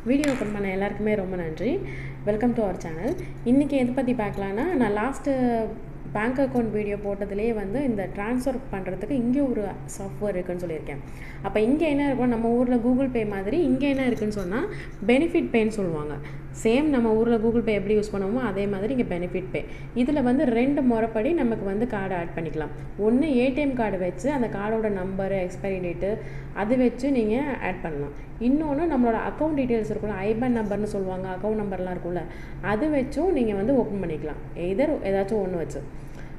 Video open பண்ண எல்லாருக்குமே ரொம்ப நன்றி. Welcome to our channel. இன்றைக்கி எதை பற்றி பார்க்கலான்னா, நான் லாஸ்ட்டு பேங்க் அக்கௌண்ட் வீடியோ போட்டதுலேயே வந்து இந்த ட்ரான்ஸ்ஃபர் பண்ணுறதுக்கு இங்கே ஒரு சாஃப்ட்வேர் இருக்குதுன்னு சொல்லியிருக்கேன். அப்போ இங்கே என்ன இருக்கும், நம்ம ஊரில் கூகுள் பே மாதிரி இங்கே என்ன இருக்குதுன்னு சொன்னால் பெனிஃபிட் பேன்னு சொல்லுவாங்க. சேம் நம்ம ஊரில் கூகுள் பே எப்படி யூஸ் பண்ணுவோமோ அதே மாதிரி இங்கே பெனிஃபிட் பே. இதில் வந்து 2 முறைப்படி நமக்கு வந்து கார்டு ஆட் பண்ணிக்கலாம். ஒன்று ஏடிஎம் கார்டு வச்சு அந்த கார்டோட நம்பரு, எக்ஸ்பைரி டேட்டு அது வச்சு நீங்கள் ஆட் பண்ணலாம். இன்னொன்று நம்மளோட அக்கௌண்ட் டீட்டெயில்ஸ் இருக்குல்ல, ஐபான் நம்பர்னு சொல்லுவாங்க, அக்கௌண்ட் நம்பர்லாம் இருக்குல்ல, அது வச்சும் நீங்கள் வந்து ஓப்பன் பண்ணிக்கலாம். எதர் ஏதாச்சும் ஒன்று வச்சு.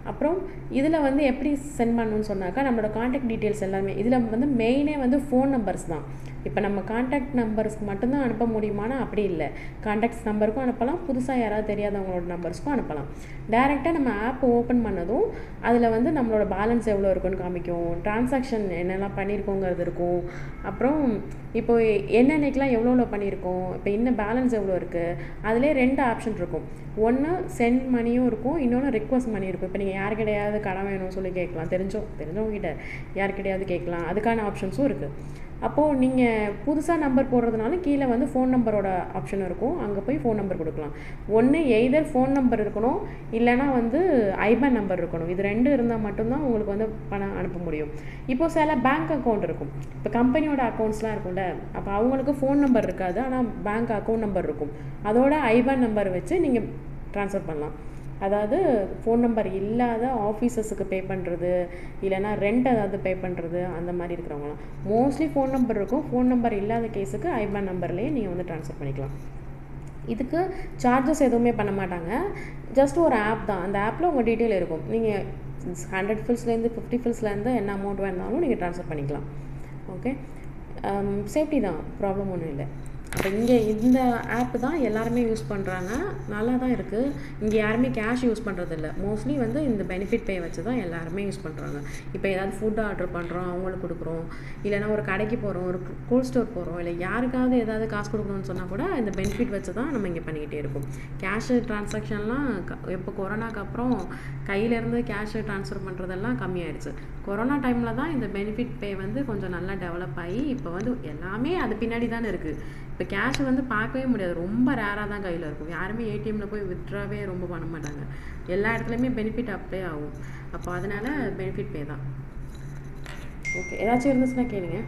அப்புறம் இதில் வந்து எப்படி சென்ட் பண்ணணும்னு சொன்னாக்கா, நம்மளோட காண்டாக்ட் டீட்டெயில்ஸ் எல்லாமே இதில் வந்து மெயினே வந்து ஃபோன் நம்பர்ஸ் தான். இப்போ நம்ம காண்டாக்ட் நம்பர்ஸ்க்கு மட்டும்தான் அனுப்ப முடியுமானா அப்படி இல்லை. காண்டாக்ட்ஸ் நம்பருக்கும் அனுப்பலாம், புதுசாக யாராவது தெரியாதவங்களோட நம்பர்ஸ்க்கும் அனுப்பலாம். டைரெக்டாக நம்ம ஆப் ஓப்பன் பண்ணதும் அதில் வந்து நம்மளோட பேலன்ஸ் எவ்வளோ இருக்குன்னு காமிக்கும், டிரான்சாக்ஷன் என்னெல்லாம் பண்ணியிருக்கோங்கிறது இருக்கும். அப்புறம் இப்போ என்னென்னைக்கெலாம் எவ்வளோ பண்ணியிருக்கோம், இப்போ இன்னும் பேலன்ஸ் எவ்வளோ இருக்குது, அதிலே 2 ஆப்ஷன் இருக்கும். ஒன்று சென்ட் மணியும் இருக்கும், இன்னொன்று ரிக்வஸ்ட் மணி இருக்கும். இப்போ நீங்கள் யாருக்கிட்டையாவது கடன் வேணும்னு சொல்லி கேட்கலாம், தெரிஞ்சவங்ககிட்ட யாருக்கிட்டையாவது கேட்கலாம், அதுக்கான ஆப்ஷன்ஸும் இருக்குது. அப்போது நீங்கள் புதுசாக நம்பர் போடுறதுனால கீழே வந்து ஃபோன் நம்பரோட ஆப்ஷன் இருக்கும், அங்கே போய் ஃபோன் நம்பர் கொடுக்கலாம். ஒன்று எய்தர் ஃபோன் நம்பர் இருக்கணும், இல்லைனா வந்து ஐபான் நம்பர் இருக்கணும். இது 2 இருந்தால் மட்டும்தான் உங்களுக்கு வந்து பணம் அனுப்ப முடியும். இப்போது சில பேங்க் அக்கௌண்ட் இருக்கும், இப்போ கம்பெனியோட அக்கௌண்ட்ஸ்லாம் இருக்கும்ல, அப்போ அவங்களுக்கு ஃபோன் நம்பர் இருக்காது, ஆனால் பேங்க் அக்கௌண்ட் நம்பர் இருக்கும். அதோட ஐபான் நம்பர் வச்சு நீங்கள் ட்ரான்ஸ்ஃபர் பண்ணலாம். அதாவது ஃபோன் நம்பர் இல்லாத ஆஃபீஸஸுக்கு பே பண்ணுறது, இல்லைனா ரெண்ட் ஏதாவது பே பண்ணுறது, அந்த மாதிரி இருக்கிறவங்களாம் மோஸ்ட்லி ஃபோன் நம்பர் இருக்கும். ஃபோன் நம்பர் இல்லாத கேஸுக்கு ஐபான் நம்பர்லேயே நீங்கள் வந்து ட்ரான்ஸ்ஃபர் பண்ணிக்கலாம். இதுக்கு சார்ஜஸ் எதுவுமே பண்ண மாட்டாங்க, ஜஸ்ட் ஒரு ஆப் தான். அந்த ஆப்பில் உங்கள் டீட்டெயில் இருக்கும். நீங்கள் 100 ஃபில்ஸ்லேருந்து 50 ஃபில்ஸ்லேருந்து என்ன அமௌண்ட் வேணாலும் நீங்கள் ட்ரான்ஸ்ஃபர் பண்ணிக்கலாம். ஓகே, சேஃப்டி தான், ப்ராப்ளம் ஒன்றும் இல்லை. அப்போ இங்கே இந்த ஆப் தான் எல்லாருமே யூஸ் பண்ணுறாங்க, நல்லா தான் இருக்குது. இங்கே யாருமே கேஷ் யூஸ் பண்ணுறதில்ல, மோஸ்ட்லி வந்து இந்த பெனிஃபிட் பே வச்சு தான் எல்லாருமே யூஸ் பண்ணுறாங்க. இப்போ ஏதாவது ஃபுட் ஆர்டர் பண்ணுறோம், அவங்களுக்கு கொடுக்குறோம், இல்லைனா ஒரு கடைக்கு போகிறோம், ஒரு கோல்ட் ஸ்டோர் போகிறோம், இல்லை யாருக்காவது ஏதாவது காசு கொடுக்கணும்னு சொன்னால் கூட இந்த பெனிஃபிட் வச்சு தான் நம்ம இங்கே பண்ணிக்கிட்டே இருக்கோம். கேஷு ட்ரான்சாக்ஷன்லாம் இப்போ கொரோனாக்கு அப்புறம் கையிலேருந்து கேஷு ட்ரான்ஸ்ஃபர் பண்ணுறதெல்லாம் கம்மியாயிடுச்சு. கொரோனா டைமில் தான் இந்த பெனிஃபிட் பே வந்து கொஞ்சம் நல்லா டெவலப் ஆகி இப்போ வந்து எல்லாமே அது பின்னாடி தானே இருக்குது. இப்போ கேஷ் வந்து பார்க்கவே முடியாது, ரொம்ப ரேராக தான் கையில் இருக்கும். யாருமே ஏடிஎம்மில் போய் வித்ட்ராவே ரொம்ப பண்ண மாட்டாங்க, எல்லா இடத்துலையுமே பெனிஃபிட் அப்ளை ஆகும். அப்போ அதனால் பெனிஃபிட் பே தான். ஓகே, ஏதாச்சும் இருந்துச்சுன்னா கேளுங்க.